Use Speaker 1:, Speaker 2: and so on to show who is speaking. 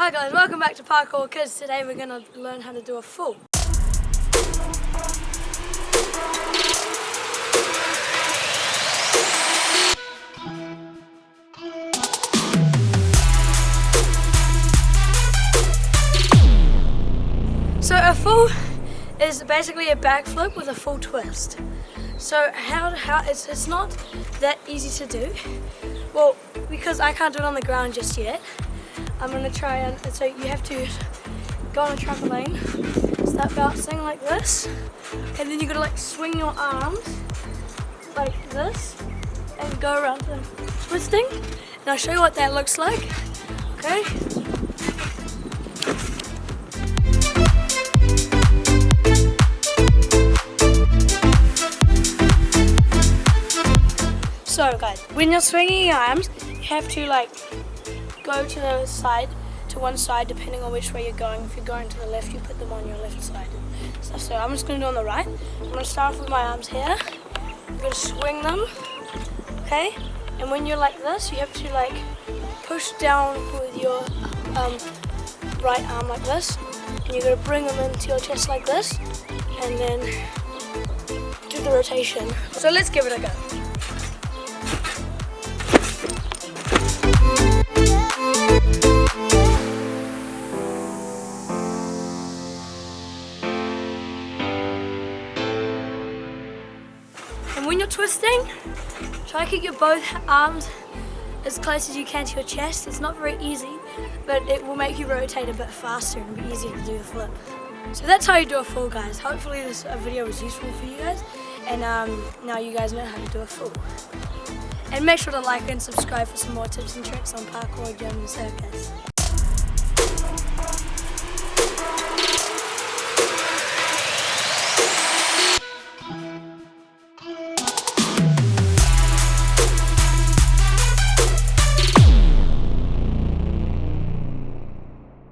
Speaker 1: Hi guys, welcome back to Parkour Kids. Today we're going to learn how to do a full. So a full is basically a backflip with a full twist. So it's not that easy to do. Well, because I can't do it on the ground just yet. I'm going to try and so you have to go on a trampoline, start bouncing like this, and then you're going to like swing your arms like this and go around the twisting. And I'll show you what that looks like. Okay? So guys, when you're swinging your arms, you have to like go to the side, to one side, depending on which way you're going. If you're going to the left, you put them on your left side. So I'm just going to do on the right. I'm going to start off with my arms here. I'm going to swing them, okay? And when you're like this, you have to like push down with your right arm like this. And you're going to bring them into your chest like this, and then do the rotation. So let's give it a go. And when you're twisting, try to keep your both arms as close as you can to your chest. It's not very easy, but it will make you rotate a bit faster and be easier to do the flip. So that's how you do a full, guys. Hopefully this video was useful for you guys, and now you guys know how to do a full. And make sure to like and subscribe for some more tips and tricks on parkour, gym and circus.